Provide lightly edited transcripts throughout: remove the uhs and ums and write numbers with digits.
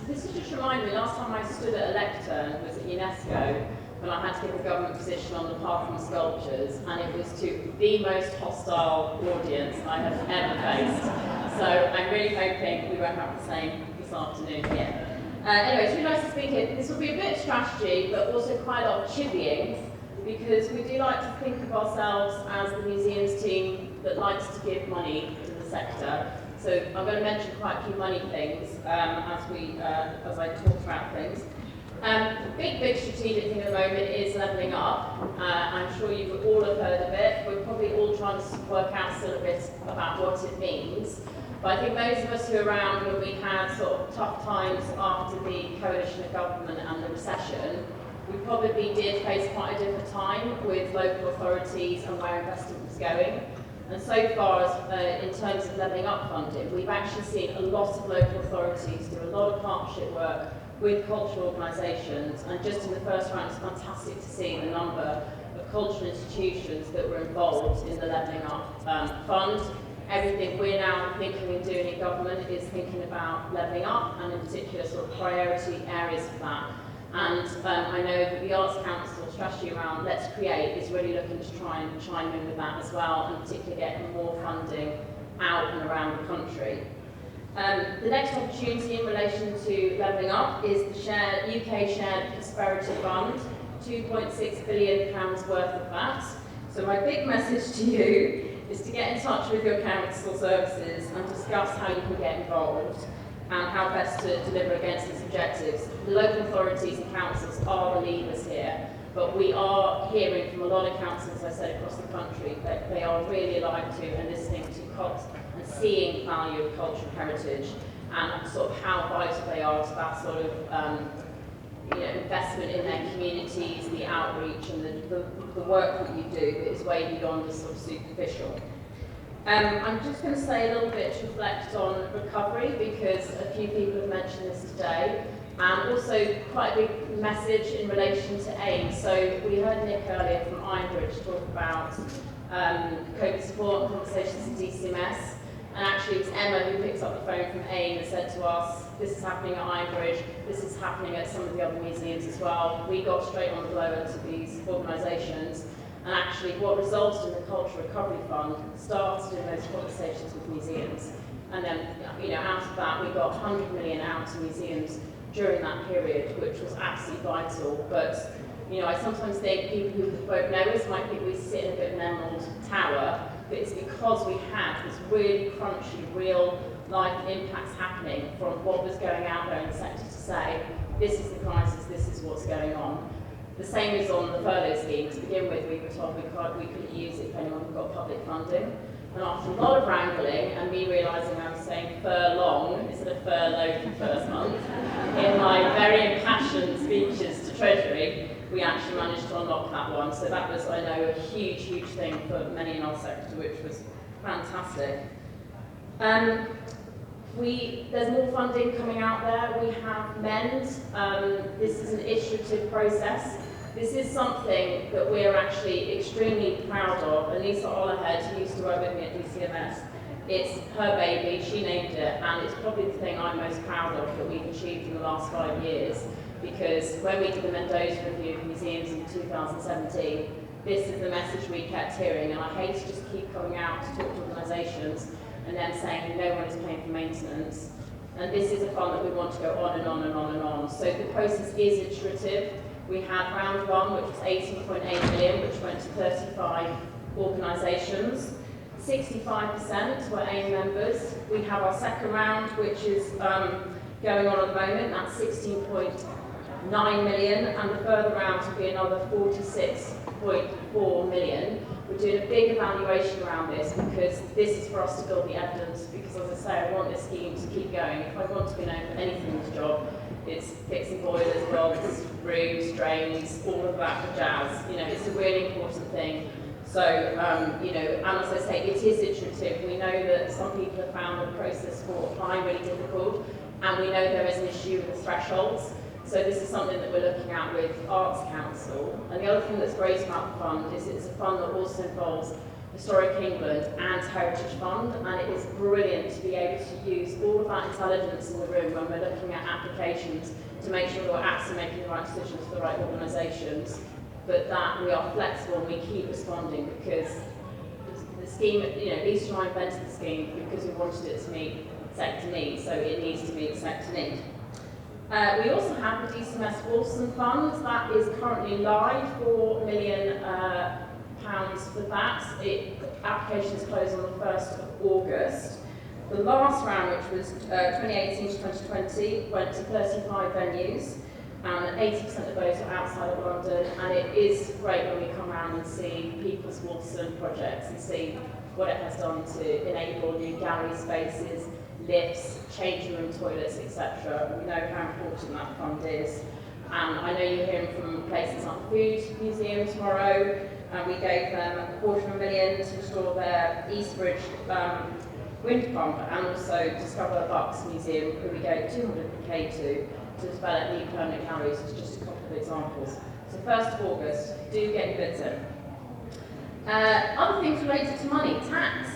This is just reminding me, last time I stood at a lectern was at UNESCO, when I had to give a government position on the Parthenon sculptures, and it was to the most hostile audience I have ever faced. So I'm really hoping we won't have the same this afternoon here. Anyway, it's really nice to speak here. This will be a bit of strategy, but also quite a lot of chivying, because we do like to think of ourselves as the museums team that likes to give money to the sector. So I'm going to mention quite a few money things as I talk about things. Big strategic thing at the moment is levelling up. I'm sure you all have heard of it. We're probably all trying to work out still a bit about what it means. But I think those of us who are around when we had sort of tough times after the coalition of government and the recession, we probably did face quite a different time with local authorities and where investment was going. And so far, as, in terms of levelling up funding, we've actually seen a lot of local authorities do a lot of partnership work with cultural organisations, and just in the first round it's fantastic to see the number of cultural institutions that were involved in the Levelling Up Fund. Everything we're now thinking and doing in government is thinking about levelling up, and in particular sort of priority areas for that. And I know that the Arts Council strategy around Let's Create is really looking to try and chime in with that as well, and particularly get more funding out and around the country. The next opportunity in relation to levelling up is the UK Shared Prosperity Fund, £2.6 billion worth of that. So my big message to you is to get in touch with your council services and discuss how you can get involved and how best to deliver against these objectives. The local authorities and councils are the leaders here, but we are hearing from a lot of councils, as I said, across the country, that they are really alive to and listening to cost and seeing the value of cultural heritage and sort of how vital they are to that sort of investment in their communities, the outreach and the work that you do is way beyond the sort of superficial. I'm just going to say a little bit to reflect on recovery, because a few people have mentioned this today, and also quite a big message in relation to AIM. So we heard Nick earlier from Ironbridge talk about COVID support and conversations at DCMS, and actually it was Emma who picked up the phone from AIM and said to us, this is happening at Ironbridge, this is happening at some of the other museums as well. We got straight on the blower to these organisations. And actually what resulted in the Cultural Recovery Fund started in those conversations with museums. And then, out of that, we got 100 million out to museums during that period, which was absolutely vital. But, I sometimes think people who won't know us might think we sit in a bit of an emerald tower, but it's because we had this really crunchy, real life impacts happening from what was going out there in the sector to say, this is the crisis, this is what's going on. The same is on the furlough scheme. To begin with, we were told we couldn't use it if anyone got public funding. And after a lot of wrangling, and me realising I was saying furlong instead of furlough for the first month, in my very impassioned speeches to Treasury, we actually managed to unlock that one. So that was, I know, a huge thing for many in our sector, which was fantastic. There's more funding coming out there. We have MEND. This is an iterative process. This is something that we're actually extremely proud of. Anissa Olahead, who used to work with me at DCMS, it's her baby, she named it, and it's probably the thing I'm most proud of that we've achieved in the last 5 years, because when we did the Mendoza Review of Museums in 2017, this is the message we kept hearing, and I hate to just keep coming out to talk to organisations and then saying no one is paying for maintenance. And this is a fund that we want to go on and on and on and on. So the process is iterative. We had round one, which was 18.8 million, which went to 35 organisations. 65% were AIM members. We have our second round, which is going on at the moment. That's 16.9 million, and the further round will be another 46.4 million. We're doing a big evaluation around this because this is for us to build the evidence, because as I say, I want this scheme to keep going. If I want to be known for anything in this job, it's fixing boilers, rods, roofs, drains, all of that jazz. It's a really important thing. So, and as I say, it is iterative. We know that some people have found the process for applying really difficult, and we know there is an issue with the thresholds. So this is something that we're looking at with Arts Council. And the other thing that's great about the fund is it's a fund that also involves Historic England and Heritage Fund, and it is brilliant to be able to use all of that intelligence in the room when we're looking at applications to make sure that we're actually making the right decisions for the right organisations, but that we are flexible and we keep responding, because the scheme, Lisa and I invented the scheme because we wanted it to meet sector needs, so it needs to meet sector need. We also have the DCMS Wilson Fund that is currently live, £4 million for that. Applications close on the 1st of August. The last round, which was 2018 to 2020, went to 35 venues, and 80% of those are outside of London, and it is great when we come around and see people's Wilson projects and see what it has done to enable new gallery spaces, lifts, changing room toilets, etc. We know how important that fund is. And I know you're hearing from places like the Food Museum tomorrow, and we gave them $250,000 to restore their Eastbridge wind pump, and also Discover Bucks Museum, who we gave $200,000 to develop new permanent galleries. It's just a couple of examples. So 1st of August, do get your bids in. Other things related to money, tax.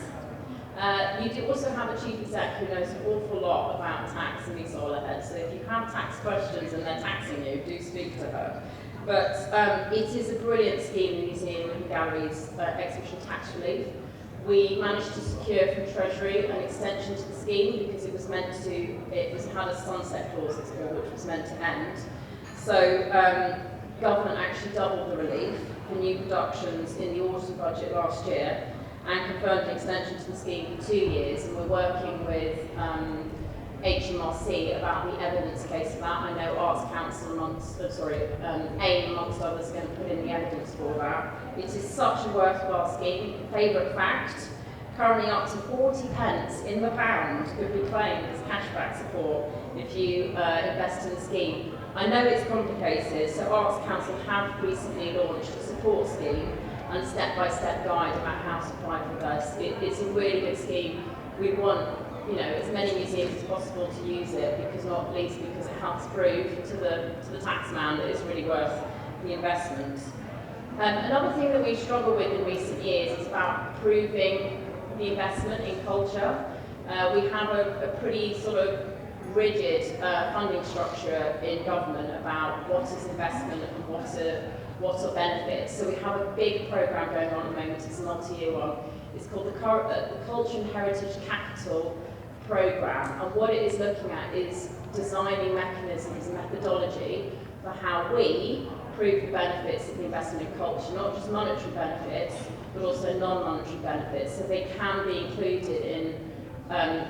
You do also have a chief exec who knows an awful lot about tax and these all ahead. So if you have tax questions and they're taxing you, do speak to her. But it is a brilliant scheme, the museum and galleries exhibition tax relief. We managed to secure from Treasury an extension to the scheme because it was meant to, had a sunset clause, it's called, which was meant to end. So government actually doubled the relief for new productions in the autumn budget last year, and confirmed an extension to the scheme for 2 years, and we're working with HMRC about the evidence case for that. I know Arts Council AIM amongst others are going to put in the evidence for that. It is such a worthwhile scheme. Favourite fact, currently up to 40 pence in the pound could be claimed as cashback support if you invest in the scheme. I know it's complicated, so Arts Council have recently launched a support scheme and a step-by-step guide about how to apply for this. It's a really good scheme. We want as many museums as possible to use it, because not least because it helps prove to the taxman that it's really worth the investment. Another thing that we've struggled with in recent years is about proving the investment in culture. We have a pretty sort of rigid funding structure in government about what is investment and what are benefits. So we have a big programme going on at the moment. It's a multi-year one. It's called the Culture and Heritage Capital Programme, and what it is looking at is designing mechanisms and methodology for how we prove the benefits of the investment in culture, not just monetary benefits, but also non-monetary benefits, so they can be included in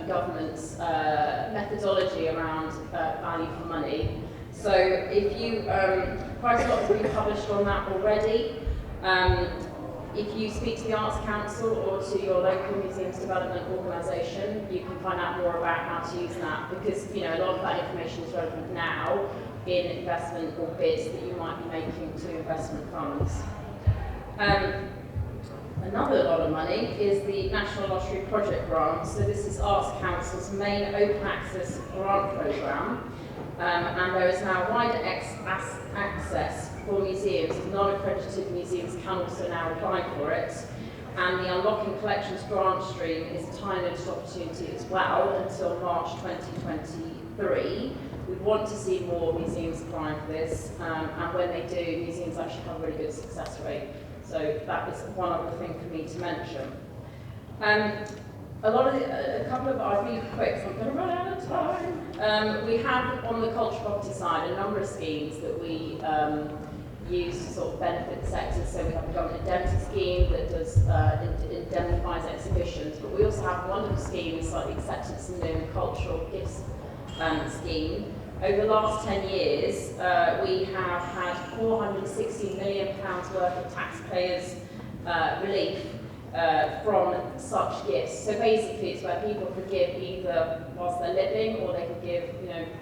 government's methodology around value for money. So if you, quite a lot has been published on that already. If you speak to the Arts Council or to your local museums development organisation, you can find out more about how to use that, because a lot of that information is relevant now in investment or bids that you might be making to investment funds. Another lot of money is the National Lottery Project Grant. So this is Arts Council's main open access grant programme, and there is now wider access for museums. Non-accredited museums can also now apply for it, and the Unlocking Collections grant stream is a time-limited opportunity as well until March 2023. We want to see more museums applying for this, and when they do, museums actually have a really good success rate. So that is one other thing for me to mention. I'll be quick, so I'm going to run out of time. We have on the cultural property side a number of schemes that we use to sort of benefit the sector. So we have the government indemnity scheme that does indemnifies exhibitions, but we also have wonderful schemes like the acceptance and new cultural gifts scheme. Over the last 10 years, we have had £460 million worth of taxpayers' relief from such gifts. So basically, it's where people could give either whilst they're living, or they could give,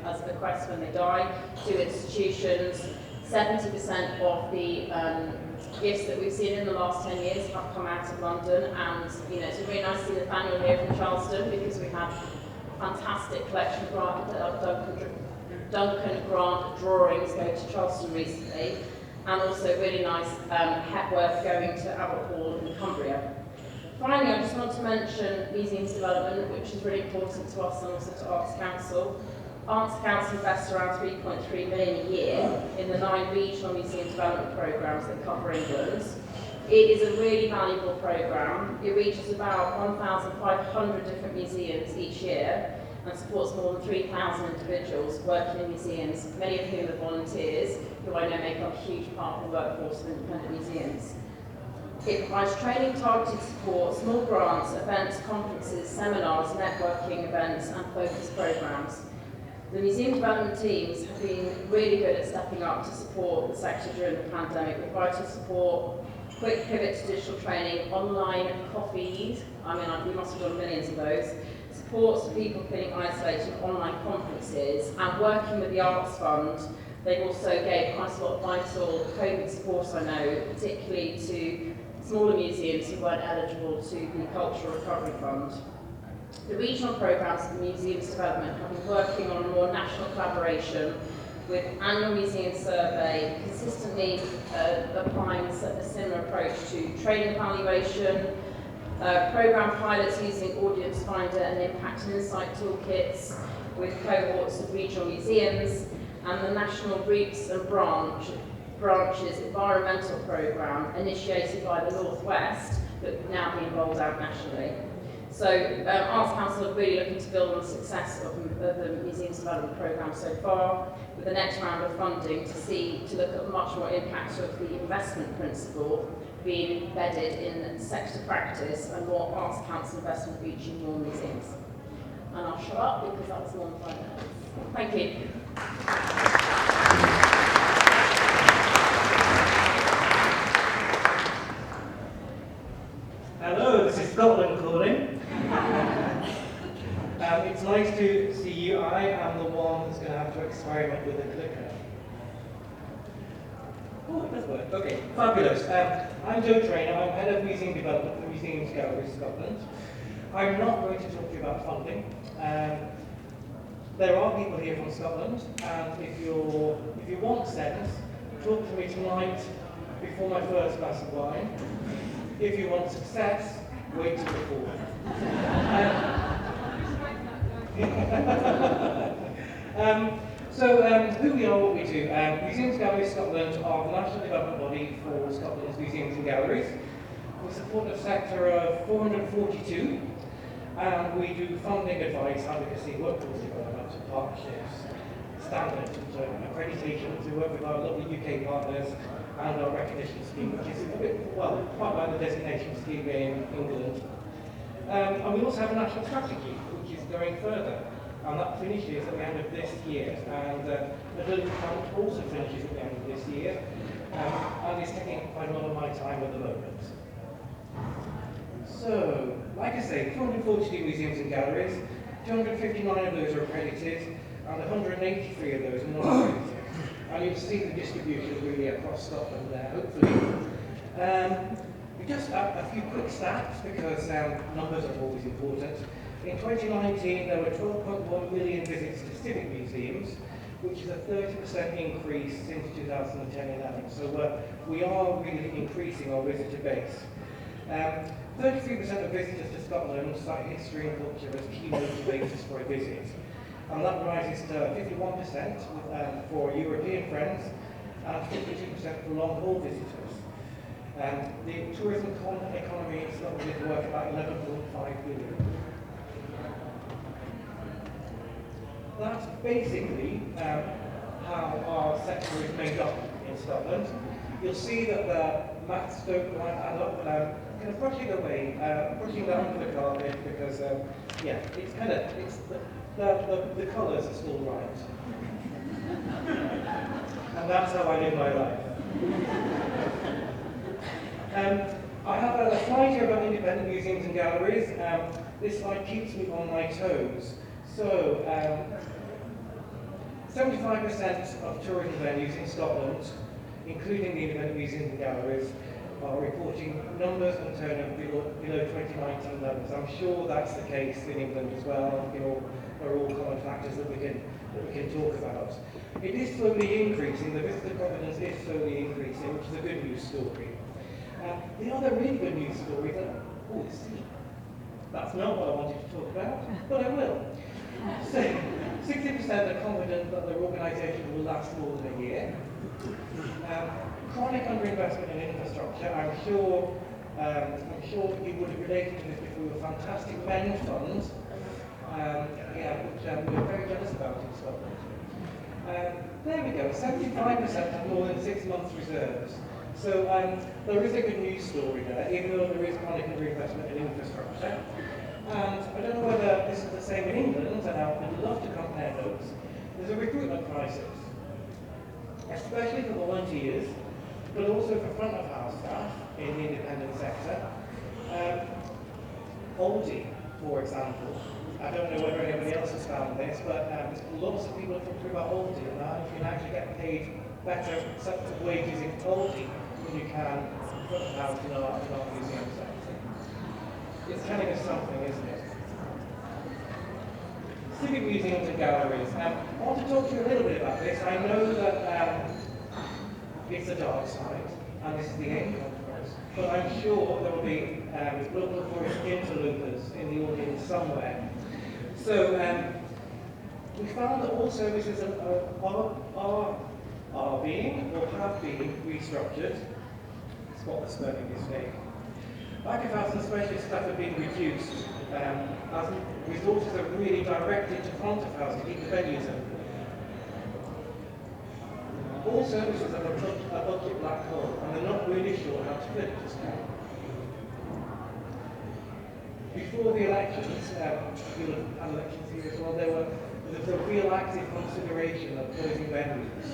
as a bequest when they die, to institutions. 70% of the gifts that we've seen in the last 10 years have come out of London, and it's really nice to see Nathaniel here from Charleston, because we had a fantastic collection of Duncan Grant drawings go to Charleston recently, and also really nice Hepworth going to Abbott Hall in Cumbria. Finally, I just want to mention museums development, which is really important to us and also to Arts Council. Arts Council invests around 3.3 million a year in the 9 regional museum development programmes that cover England. It is a really valuable programme. It reaches about 1,500 different museums each year and supports more than 3,000 individuals working in museums, many of whom are volunteers, who I know make up a huge part of the workforce of independent museums. It provides training, targeted support, small grants, events, conferences, seminars, networking events and focus programmes. The museum development teams have been really good at stepping up to support the sector during the pandemic with vital support, quick pivot to digital training, online coffees, we must have done millions of those, supports for people feeling isolated, online conferences, and working with the Arts Fund. They also gave quite a lot of vital COVID support, I know, particularly to smaller museums who weren't eligible to the Cultural Recovery Fund. The regional programmes for museums development have been working on a more national collaboration with annual museum survey, consistently applying a similar approach to training evaluation, programme pilots using Audience Finder and Impact and Insight toolkits with cohorts of regional museums, and the National Routes and Branches environmental programme initiated by the North West, but now being rolled out nationally. So Arts Council are really looking to build on the success of the Museums Development Programme so far, with the next round of funding to look at much more impact of the investment principle being embedded in sector practice and more Arts Council investment reaching more museums. And I'll shut up because that was more than 5 minutes. Thank you. Hello, this is Scotland calling. It's nice to see you. I am the one that's going to have to experiment with a clicker. Oh, it does work. Okay, fabulous. I'm Traynor. I'm head of museum development for Museums Galleries Scotland. I'm not going to talk to you about funding. There are people here from Scotland, and if you want sense, talk to me tonight before my first glass of wine. If you want success, wait till the fall. Who we are, what we do. Museums Galleries Scotland are the national development body for Scotland's museums and galleries. We support a sector of 442, and we do funding advice, advocacy, workforce development, partnerships, standards, accreditations. We work with our lovely UK partners and our recognition scheme, which is a bit, quite like the designation scheme in England. And we also have a national strategy, which is going further. And that finishes at the end of this year. And the building fund also finishes at the end of this year. And it's taking quite a lot of my time at the moment. So, like I say, 242 museums and galleries, 259 of those are accredited, and 183 of those are not accredited. And you'll see the distribution really across Scotland there, hopefully. Just a few quick stats, because numbers are always important. In 2019, there were 12.1 million visits to civic museums, which is a 30% increase since 2010-11. So we are really increasing our visitor base. 33% of visitors to Scotland cite history and culture as key motivators for a visit. And that rises to 51% for European friends and 52% for long-haul visitors. The tourism economy in Scotland is worth about 11.5 billion. That's basically how our sector is made up in Scotland. You'll see that the maths don't quite add up. Kind of brushing away, brushing that under the carpet because, the colours are still right. And that's how I live my life. I have a slide here about independent museums and galleries. This slide keeps me on my toes. So, 75% of tourism venues in Scotland, including the independent museums and galleries, are reporting numbers and turnover below 2019 levels. I'm sure that's the case in England as well. Are all common factors that we can talk about. It is slowly increasing. The visitor confidence is slowly increasing, which is a good news story. The other really good news story that Oh, see, that's not what I wanted to talk about, but I will. So, 60% are confident that their organisation will last more than a year. Chronic underinvestment in infrastructure, I'm sure you would have related to this before, with fantastic men's funds, which we're very jealous about in Scotland. There we go, 75% have more than 6 months reserves. So there is a good news story there, even though there is chronic underinvestment in infrastructure. And I don't know whether this is the same in England, and I'd love to compare notes. There's a recruitment crisis, especially for volunteers, but also for front of house staff in the independent sector. Aldi, for example. I don't know whether anybody else has found this, but lots of people have talked about Aldi, and that you can actually get paid better wages in Aldi than you can front of house in our museum sector. It's telling us something, isn't it? Civic museums and galleries. I want to talk to you a little bit about this. I know that it's a dark side, and this is the aim conference, but I'm sure there will be local authority interlopers in the audience somewhere. So we found that all services are being or have been restructured. Spot the spelling mistake. Back of house and specialist staff have been reduced as resources are really directed to front of house to keep the venues open. All services have a budget black hole, and they're not really sure how to fill it just now. Before the elections, you'll have had elections here as well, there was a real active consideration of closing venues.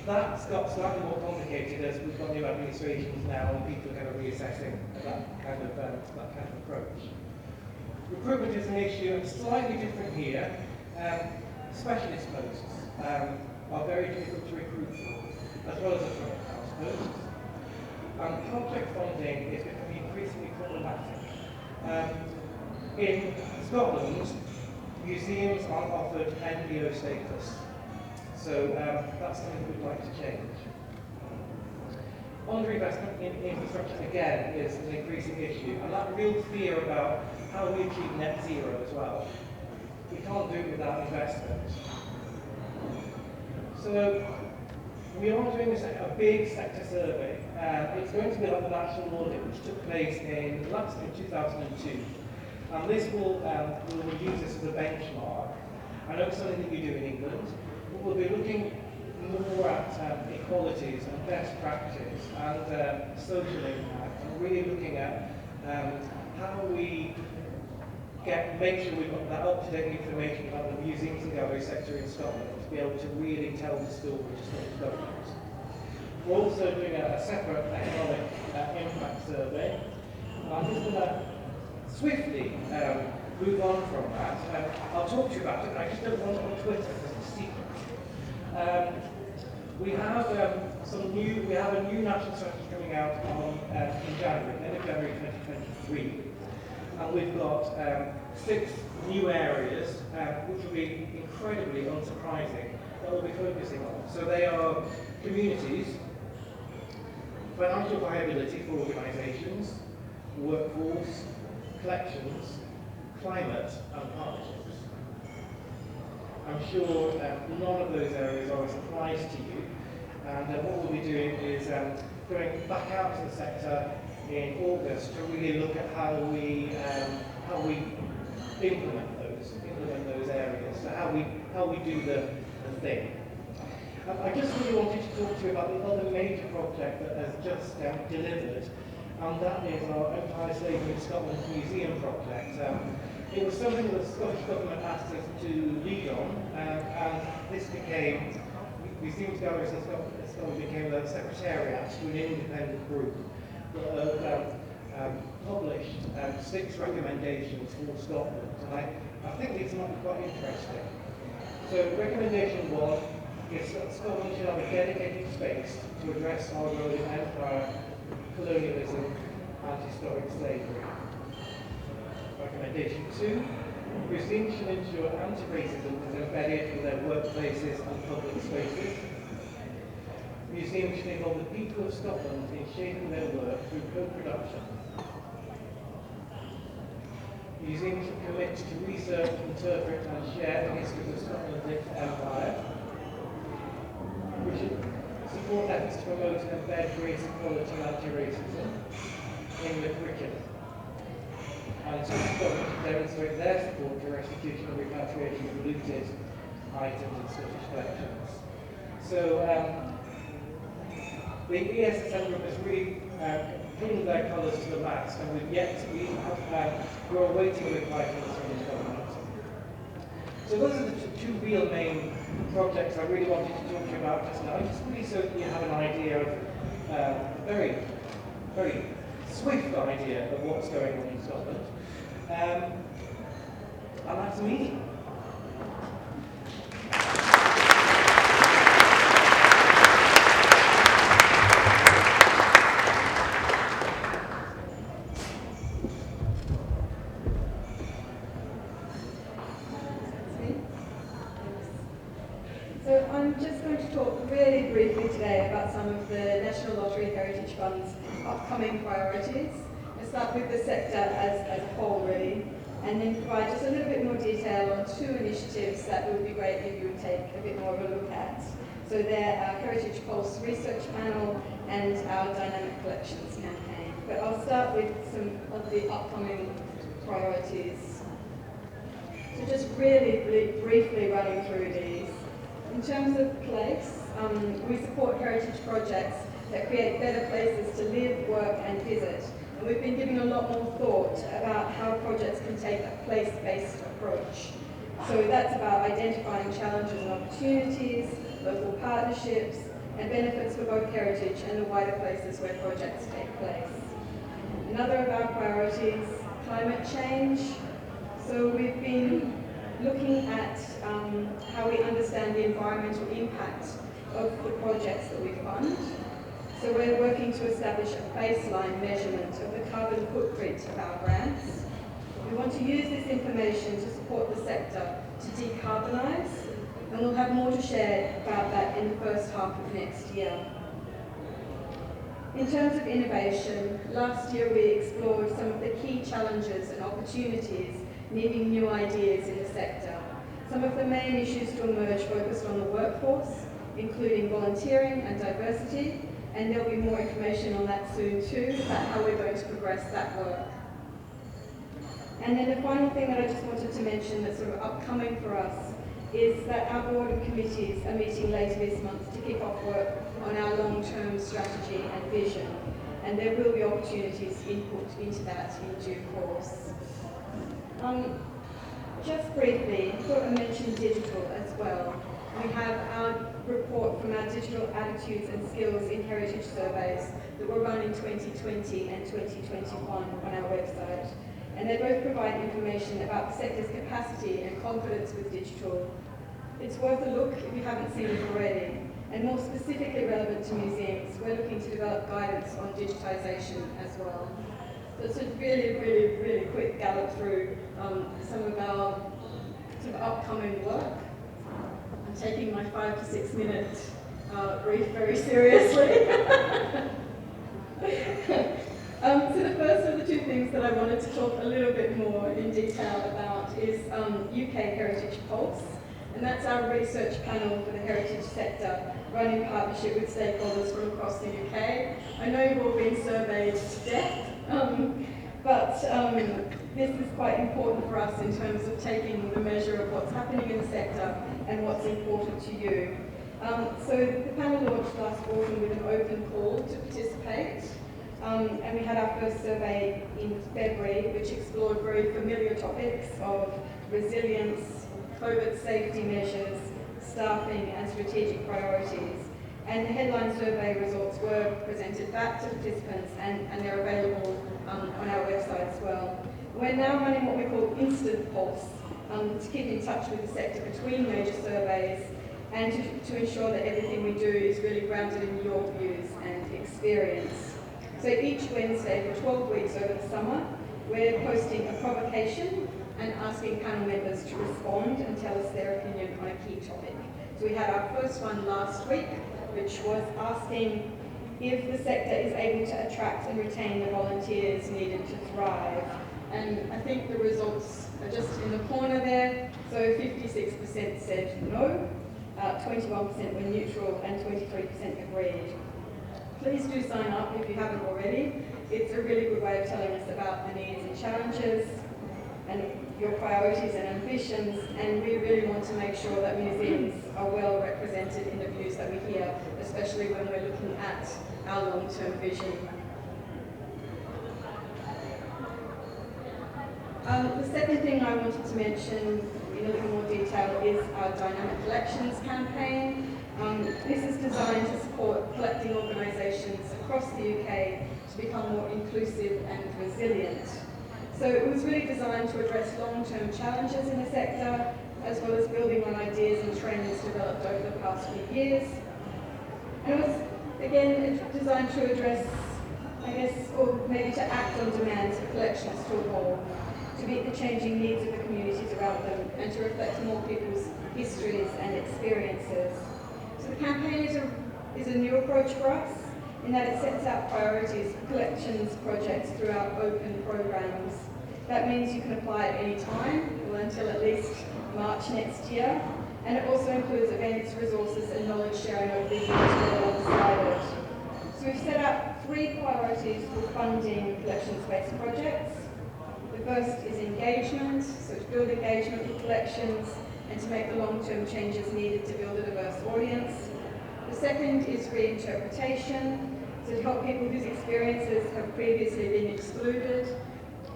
That's got slightly more complicated as we've got new administrations now and people are kind of reassessing that kind of approach. Recruitment is an issue, and slightly different here. Specialist posts are very difficult to recruit for, as well as the front of house posts. And project funding is becoming increasingly problematic. In Scotland, museums aren't offered NPO status. So that's something we'd like to change. Underinvestment in infrastructure, again, is an increasing issue, and that real fear about how we achieve net zero as well. We can't do it without investment. So we are doing a big sector survey. It's going to be like the national audit, which took place in 2002. And this will use this as a benchmark. I know it's something that you do in England. We'll be looking more at equalities and best practice and social impact, and really looking at how we make sure we've got that up-to-date information about the museums and gallery sector in Scotland to be able to really tell the story to Scottish government. We're also doing a separate economic impact survey. I'm just going to swiftly move on from that. I'll talk to you about it, but I just don't want it on Twitter because it's a secret. We have a new national strategy coming out in January, end of January 2023, and we've got 6 new areas which will be incredibly unsurprising that we'll be focusing on. So they are communities, financial viability for organisations, workforce, collections, climate, and partnerships. I'm sure none of those areas are a surprise to you, and what we'll be doing is going back out to the sector in August to really look at how we implement those areas, so how we do the thing. I just really wanted to talk to you about the other major project that has just delivered, and that is our Empire Slavery in Scotland Museum project. It was something that the Scottish Government asked us to lead on, and this became, Museums, Galleries in Scotland became the secretariat to an independent group that published 6 recommendations for Scotland, and I think these might be quite interesting. So recommendation 1 is that Scotland should have a dedicated space to address our role in empire, colonialism, and historic slavery. Recommendation 2, museums should ensure anti-racism is embedded in their workplaces and public spaces. Museums should involve the people of Scotland in shaping their work through co-production. museums that commit to research, interpret and share the history of Scotland's empire. We should support efforts to promote and embed race equality and anti-racism in the curriculum. And Scottish government to demonstrate their support for restitution and repatriation of looted items in Scottish collections. So the ESSM group has really pinned their colours to the mast, and we're awaiting a reply from the Scottish government. So those are the two real main projects I really wanted to talk to you about just now, just really so that you have an idea of, very swift idea of what's going on in Scotland. And that's me. So I'm just going to talk really briefly today about some of the National Lottery Heritage Fund's upcoming priorities. I'll start with the sector as a whole really, and then provide just a little bit more detail on two initiatives that would be great if you would take a bit more of a look at. So they're our Heritage Pulse research panel and our Dynamic Collections campaign. But I'll start with some of the upcoming priorities. So just really briefly running through these. In terms of place, we support heritage projects that create better places to live, work and visit. And we've been giving a lot more thought about how projects can take a place-based approach. So that's about identifying challenges and opportunities, local partnerships, and benefits for both heritage and the wider places where projects take place. Another of our priorities, climate change. So we've been looking at how we understand the environmental impact of the projects that we fund. So we're working to establish a baseline measurement of the carbon footprint of our grants. We want to use this information to support the sector to decarbonise, and we'll have more to share about that in the first half of next year. In terms of innovation, last year we explored some of the key challenges and opportunities needing new ideas in the sector. Some of the main issues to emerge focused on the workforce, including volunteering and diversity, and there'll be more information on that soon too, about how we're going to progress that work. And then the final thing that I just wanted to mention that's sort of upcoming for us is that our board and committees are meeting later this month to kick off work on our long-term strategy and vision. And there will be opportunities input into that in due course. Just briefly, I thought I'd mention digital as well. We have our report from our digital attitudes and skills in heritage surveys that were run in 2020 and 2021 on our website. And they both provide information about the sector's capacity and confidence with digital. It's worth a look if you haven't seen it already. And more specifically relevant to museums, we're looking to develop guidance on digitisation as well. So it's a really quick gallop through some of our sort of upcoming work. I'm taking my 5 to 6 minute brief very seriously. So the first of the two things that I wanted to talk a little bit more in detail about is UK Heritage Pulse. And that's our research panel for the heritage sector, run in partnership with stakeholders from across the UK. I know you've all been surveyed to death, but this is quite important for us in terms of taking the measure of what's happening in the sector and what's important to you. So the panel launched last autumn with an open call to participate. And we had our first survey in February, which explored very familiar topics of resilience, COVID safety measures, staffing and strategic priorities. And the headline survey results were presented back to participants and they're available on our website as well. We're now running what we call Instant Pulse to keep in touch with the sector between major surveys and to ensure that everything we do is really grounded in your views and experience. So each Wednesday for 12 weeks over the summer, we're posting a provocation and asking panel members to respond and tell us their opinion on a key topic. So we had our first one last week, which was asking if the sector is able to attract and retain the volunteers needed to thrive. and I think the results are just in the corner there. So 56% said no, 21% were neutral, and 23% agreed. Please do sign up if you haven't already. It's a really good way of telling us about the needs and challenges and your priorities and ambitions, and we really want to make sure that museums are well represented in the views that we hear, especially when we're looking at our long-term vision. The second thing I wanted to mention in a little more detail is our Dynamic Collections campaign. This is designed to support collecting organisations across the UK to become more inclusive and resilient. So it was really designed to address long-term challenges in the sector, as well as building on ideas and trainings developed over the past few years. And it was, again, designed to address, I guess, or maybe to act on demands for collections to evolve, to meet the changing needs of the communities around them, and to reflect more people's histories and experiences. So the campaign is a new approach for us, in that it sets out priorities for collections projects through our open programs. That means you can apply at any time, well, until at least March next year, and it also includes events, resources and knowledge sharing over the years alongside it. So we've set out 3 priorities for funding collections-based projects. The first is engagement, so to build engagement with collections and to make the long-term changes needed to build a diverse audience. The second is reinterpretation, so to help people whose experiences have previously been excluded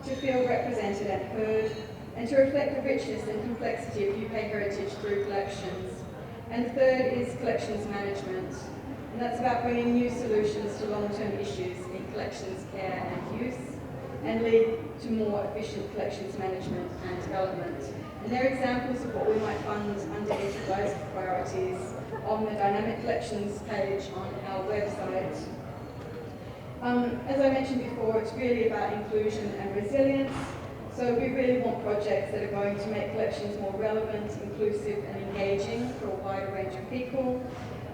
to feel represented and heard, and to reflect the richness and complexity of UK heritage through collections. And the third is collections management, and that's about bringing new solutions to long-term issues in collections care and use, and lead to more efficient collections management and development. And they're examples of what we might fund under each of those priorities on the Dynamic Collections page on our website. As I mentioned before, it's really about inclusion and resilience. So we really want projects that are going to make collections more relevant, inclusive and engaging for a wider range of people.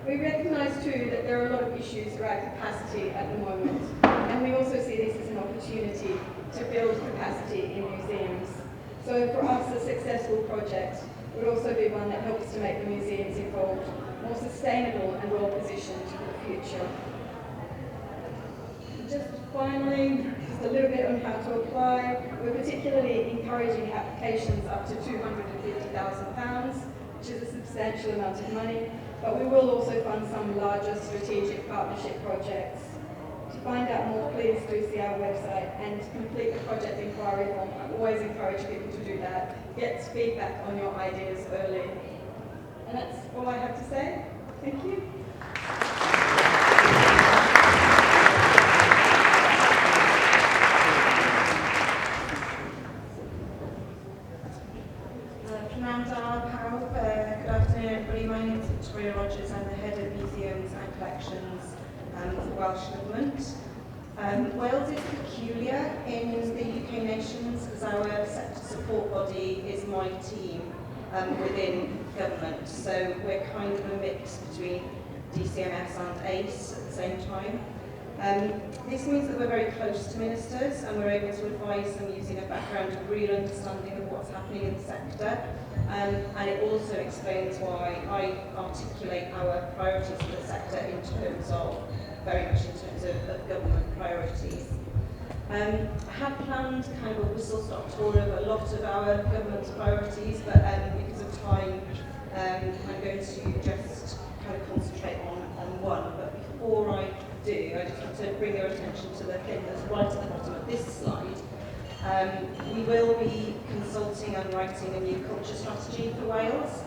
We recognise too that there are a lot of issues around capacity at the moment, and we also see this as an opportunity to build capacity in museums. So for us, a successful project would also be one that helps to make the museums involved more sustainable and well positioned for the future. Just finally, just a little bit on how to apply. We're particularly encouraging applications up to £250,000, which is a substantial amount of money, but we will also fund some larger strategic partnership projects. To find out more, please do see our website and complete the project inquiry form. I always encourage people to do that. Get feedback on your ideas early. And that's all I have to say. Thank you. Good afternoon, everybody. My name is Victoria Rogers. I'm the head of museums and collections for the Welsh Government. Wales is peculiar in the UK nations as our sector support body is my team within government. So we're kind of a mix between DCMS and ACE at the same time. This means that we're very close to ministers and we're able to advise them using a background of real understanding of what's happening in the sector. And it also explains why I articulate our priorities for the sector in terms of, very much in terms of government priorities. I had planned kind of a whistle-stop tour of a lot of our government's priorities, but because of time, I'm going to just kind of concentrate on one. But before I do, I just want to bring your attention to the thing that's right at the bottom of this slide. We will be consulting and writing a new culture strategy for Wales.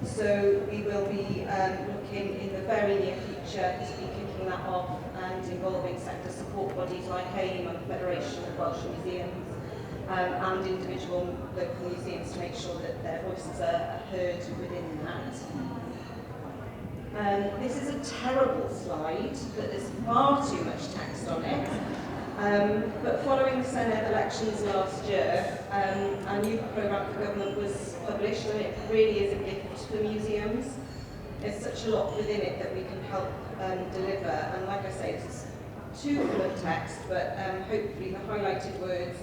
So we will be looking in the very near future to be kicking that off and involving sector support bodies like AIM and the Federation of Welsh Museums and individual local museums to make sure that their voices are heard within that. This is a terrible slide, that there's far too much text on it. But following the Senate elections last year, a new programme for government was published, and it really is a gift for museums. There's such a lot within it that we can help deliver, and like I say, it's too full of text, but hopefully the highlighted words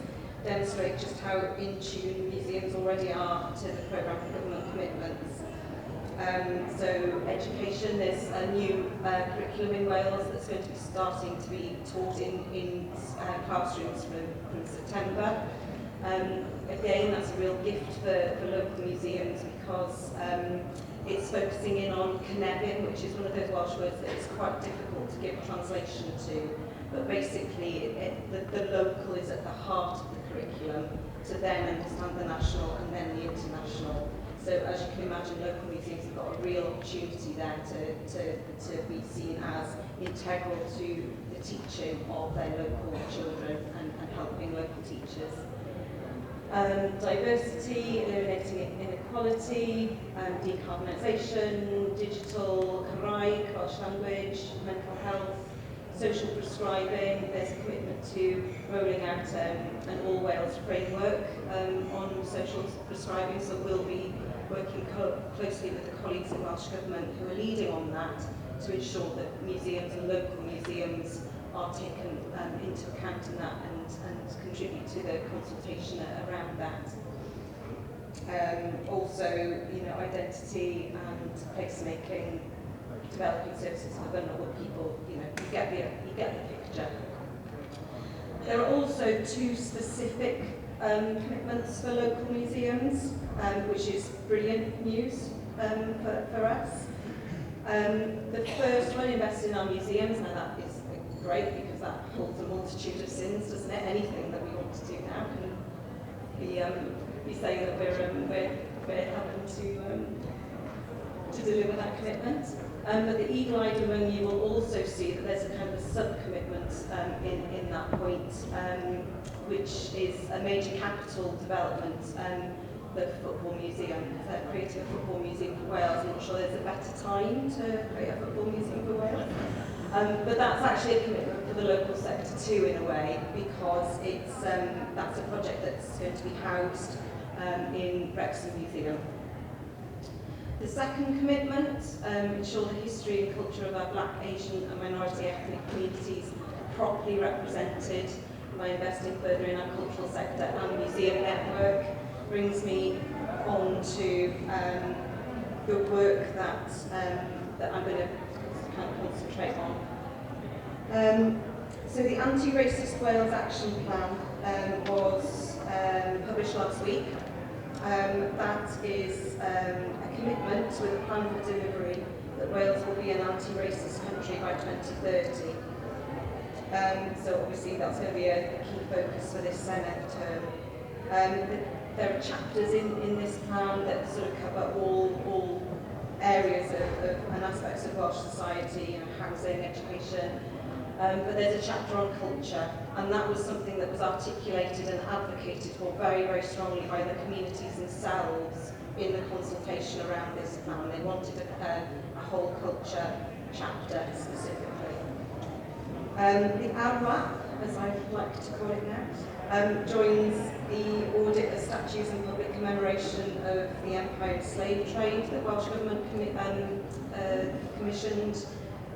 demonstrate just how in tune museums already are to the programme for government commitments. So education, there's a new curriculum in Wales that's going to be starting to be taught in classrooms from September. Again, that's a real gift for local museums because it's focusing in on Cynefin, which is one of those Welsh words that is quite difficult to give translation to. But basically, the local is at the heart of the curriculum to then understand the national and then the international. So as you can imagine, local museums have got a real opportunity there to be seen as integral to the teaching of their local children and helping local teachers. Diversity, eliminating inequality, decarbonisation, digital, Cymraeg, Welsh language, mental health, social prescribing. There's a commitment to rolling out an all-Wales framework on social prescribing, so we'll be working closely with the colleagues in Welsh Government who are leading on that to ensure that museums and local museums are taken into account in that and contribute to the consultation around that. Also, identity and placemaking, developing services for vulnerable people. You get the picture. There are also two specific commitments for local museums, which is brilliant news for us. The first one, invest in our museums. Now that is great because that holds a multitude of sins, doesn't it? Anything that we want to do now can be saying that we're having to deliver that commitment. But the eagle-eyed among you will also see that there's a kind of a sub-commitment in that point, which is a major capital development, the football museum, creating a football museum for Wales. I'm not sure there's a better time to create a football museum for Wales. But that's actually a commitment for the local sector too, in a way, because it's that's a project that's going to be housed in Wrexham Museum. The second commitment, ensure the history and culture of our Black, Asian and minority ethnic communities are properly represented by investing further in our cultural sector and museum network, brings me on to the work that I'm going to kind of concentrate on. So the Anti-Racist Wales Action Plan was published last week. That is a commitment with a plan for delivery that Wales will be an anti-racist country by 2030. So obviously that's going to be a key focus for this Senedd term. There are chapters in this plan that sort of cover all areas of and aspects of Welsh society, housing, education. But there's a chapter on culture, and that was something that was articulated and advocated for very, very strongly by the communities themselves in the consultation around this plan. They wanted a whole culture chapter specifically. The ARWAP, as I like to call it now, joins the audit of statues and public commemoration of the empire and slave trade that Welsh Government commissioned,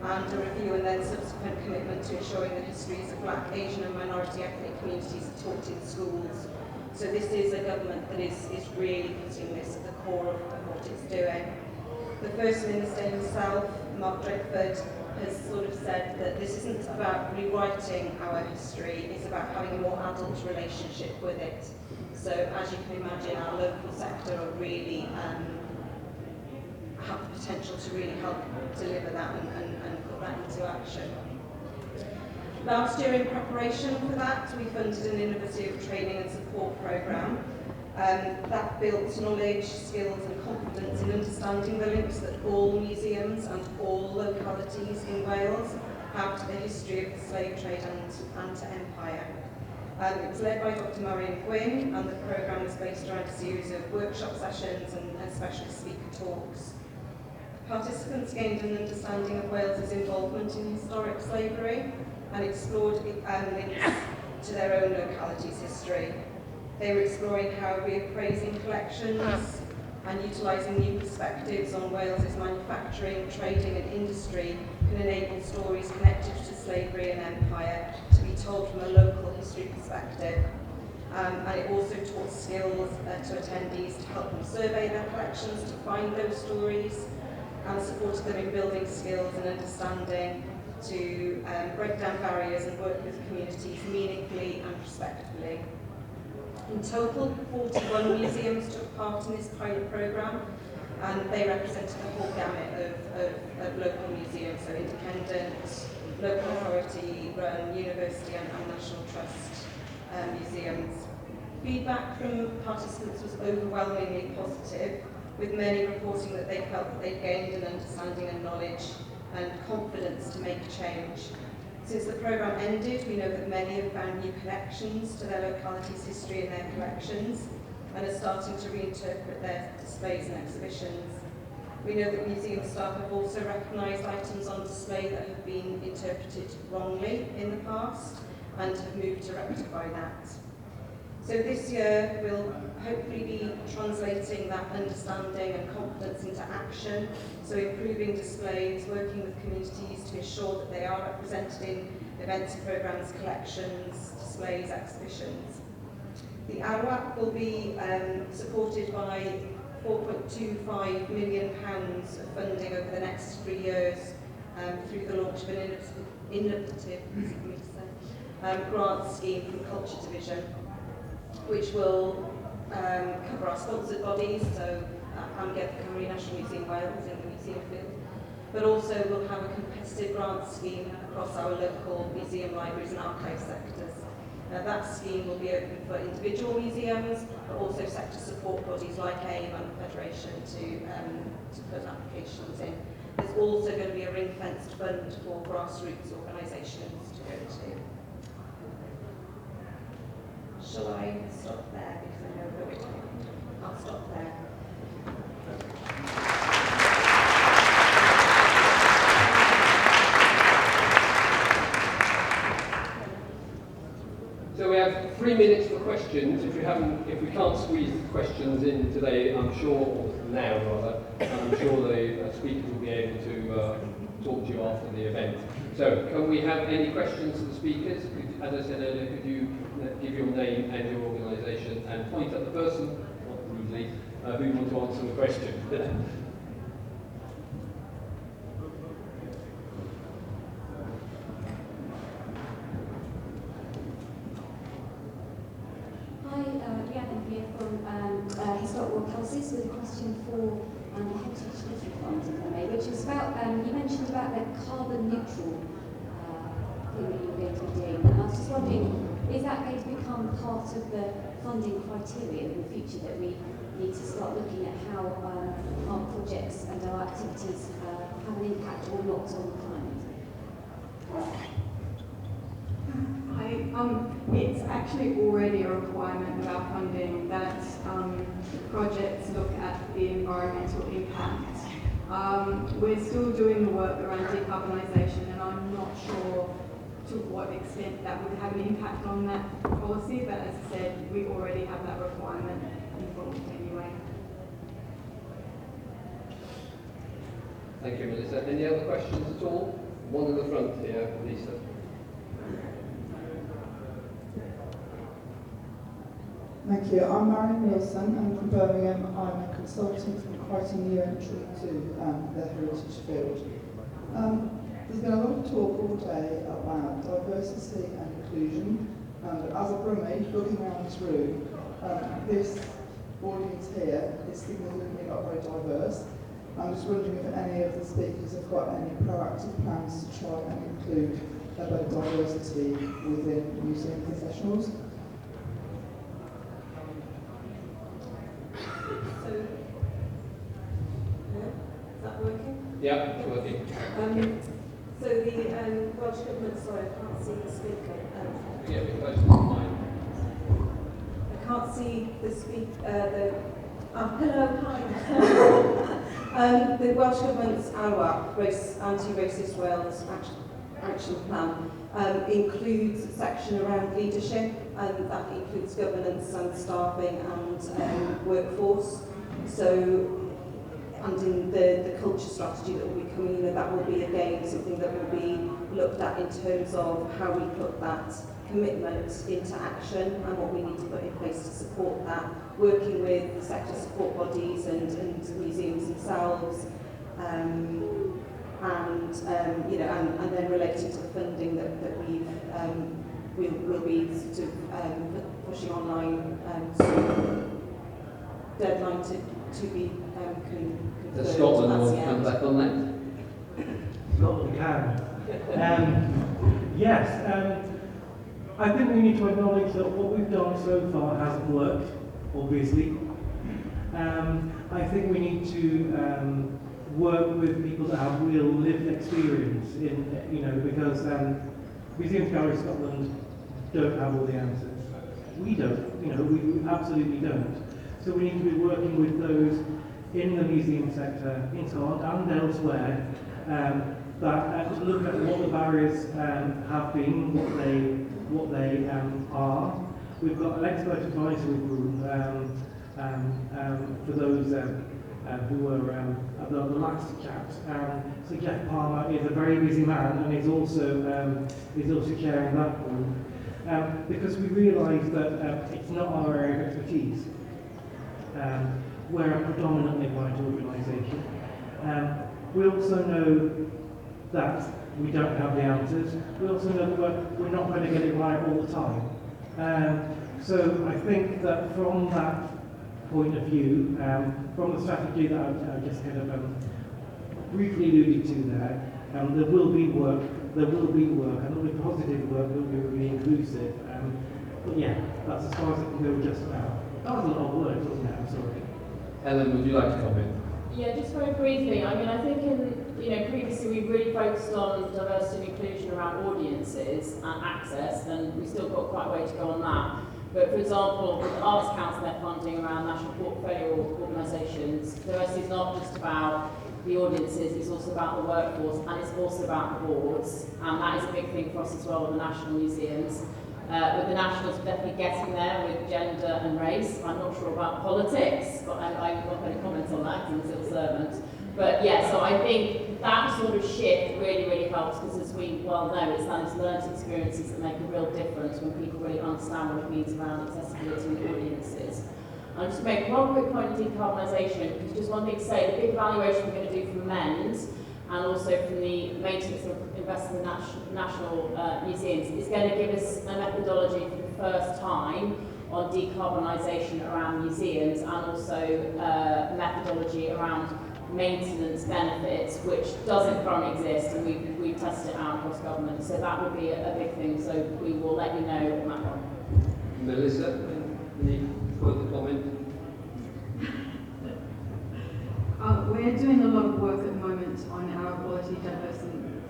and a review and then subsequent commitment to ensuring the histories of Black, Asian and minority ethnic communities are taught in schools. So this is a government that is really putting this at the core of what it's doing. The First Minister himself, Mark Drakeford, has sort of said that this isn't about rewriting our history, it's about having a more adult relationship with it. So as you can imagine, our local sector are really have the potential to really help deliver that and put that into action. Last year, in preparation for that, we funded an innovative training and support programme that built knowledge, skills and confidence in understanding the links that all museums and all localities in Wales have to the history of the slave trade and to empire. It was led by Dr. Marion Gwynn, and the programme was based around a series of workshop sessions and specialist speaker talks. Participants gained an understanding of Wales's involvement in historic slavery and explored links to their own locality's history. They were exploring how reappraising collections and utilising new perspectives on Wales's manufacturing, trading and industry can enable stories connected to slavery and empire to be told from a local history perspective. And it also taught skills to attendees to help them survey their collections, to find those stories, and supported them in building skills and understanding to break down barriers and work with communities meaningfully and respectfully. In total, 41 museums took part in this pilot programme, and they represented the whole gamut of local museums, so independent, local authority run, university and national trust museums. Feedback from participants was overwhelmingly positive, with many reporting that they felt that they'd gained an understanding and knowledge and confidence to make a change. Since the programme ended, we know that many have found new connections to their locality's history in their collections and are starting to reinterpret their displays and exhibitions. We know that museum staff have also recognised items on display that have been interpreted wrongly in the past and have moved to rectify that. So this year we'll hopefully be translating that understanding and confidence into action, so improving displays, working with communities to ensure that they are represented in events, programmes, collections, displays, exhibitions. The ARWAC will be supported by £4.25 million of funding over the next 3 years through the launch of an innovative grant scheme from Culture Division, which will cover our sponsored bodies, so AMGEF, the Cymru National Museum Wales in the museum field, but also we'll have a competitive grant scheme across our local museum, libraries and archive sectors. That scheme will be open for individual museums, but also sector support bodies like AIM and the Federation to put applications in. There's also going to be a ring-fenced fund for grassroots organisations to go to. Shall I stop there, because I know we're time. I'll stop there. So we have 3 minutes for questions. If we can't squeeze questions in today, I'm sure, or now rather, I'm sure the speakers will be able to talk to you after the event. So can we have any questions to the speakers? As I said earlier, could you give your name and your organisation and point at the person, not rudely, who you want to answer the question. Historical Whitehouses with a question for the Heritage Literary Fund, if I may, which was about, you mentioned about the carbon neutral thing that you were going to be doing, and I was just wondering, is that going to become part of the funding criteria in the future, that we need to start looking at how our projects and our activities have an impact or not on the climate? It's actually already a requirement of our funding that projects look at the environmental impact. We're still doing the work around decarbonisation, and I'm not sure to what extent that would have an impact on that policy, but as I said, we already have that requirement involved anyway. Thank you, Melissa. Any other questions at all? One in the front here, Lisa. Thank you. I'm Marion Nielsen. I'm from Birmingham. I'm a consultant writing new entry to the heritage field. There's been a lot of talk all day about diversity and inclusion, and as a Brummie, looking around this room, this audience here is significantly not very diverse. I'm just wondering if any of the speakers have got any proactive plans to try and include a better diversity within museum professionals. Yeah, it's working. So the Welsh Government, sorry, I can't see the speaker. Yeah, we're close to the mic. I can't see the speaker. Hello, hi. The Welsh Government's AWAC, Anti-Racist Wales Action Plan, includes a section around leadership, and that includes governance and staffing and workforce. So and in the culture strategy that will be coming, that will be again something that will be looked at in terms of how we put that commitment into action and what we need to put in place to support that, working with sector support bodies and museums themselves, and then relating to the funding that we'll be sort of pushing online deadline to be confirmed. Does Scotland want to That's come the back on that? Scotland can. Yes, I think we need to acknowledge that what we've done so far hasn't worked, obviously. I think we need to work with people that have real lived experience because Museums Galleries Scotland don't have all the answers. We don't, we absolutely don't. So we need to be working with those in the museum sector, in Scotland and elsewhere, that look at what the barriers have been, what they are. We've got an expert advisory group for those who were at the last chat. So Jeff Palmer is a very busy man and is also chairing that group because we realise that it's not our area of expertise. We're a predominantly white organisation. We also know that we don't have the answers. We also know that we're not going to get it right all the time. So I think that from that point of view, from the strategy that I just kind of briefly alluded to there, there will be work, and there will be positive work, that will be really inclusive. But yeah, that's as far as it can go just now. That was a lot of words, wasn't it? I'm sorry. Helen, would you like to comment? Yeah, just very briefly. I mean, I think previously we really focused on diversity and inclusion around audiences and access, and we've still got quite a way to go on that. But for example, with the Arts Council, their funding around national portfolio organisations, diversity is not just about the audiences, it's also about the workforce, and it's also about the boards, and that is a big thing for us as well with the national museums. With the nationals, we're definitely getting there with gender and race. I'm not sure about politics, but I'm not going to comment on that because I'm a civil servant. But yeah, so I think that sort of shift really helps because, as we well know, it's those learned experiences that make a real difference when people really understand what it means around accessibility and audiences. I'll just make one quick point on decarbonisation, because just one thing to say, the big evaluation we're going to do from MEND and also from the maintenance of investment in national museums is going to give us a methodology for the first time on decarbonisation around museums and also methodology around maintenance benefits, which doesn't currently exist, and we've tested it out across government. So that would be a big thing, so we will let you know on that one. Melissa, any further comment? We're doing a lot of work at the moment on our quality,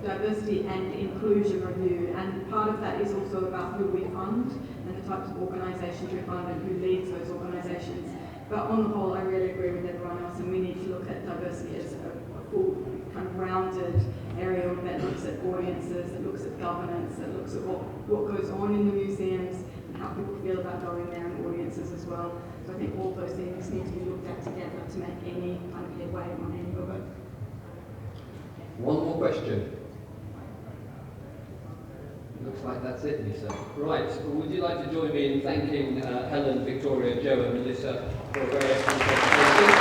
diversity and inclusion review, and part of that is also about who we fund and the types of organisations we fund and who leads those organisations. But on the whole, I really agree with everyone else, and we need to look at diversity as a full kind of rounded area that looks at audiences, that looks at governance, that looks at what goes on in the museums and how people feel about going there, and audiences as well. So I think all those things need to be looked at together to make any kind of headway on any of it. One more question. Looks like that's it, Lisa. Right, would you like to join me in thanking Helen, Victoria, Joe and Melissa for a very excellent presentation?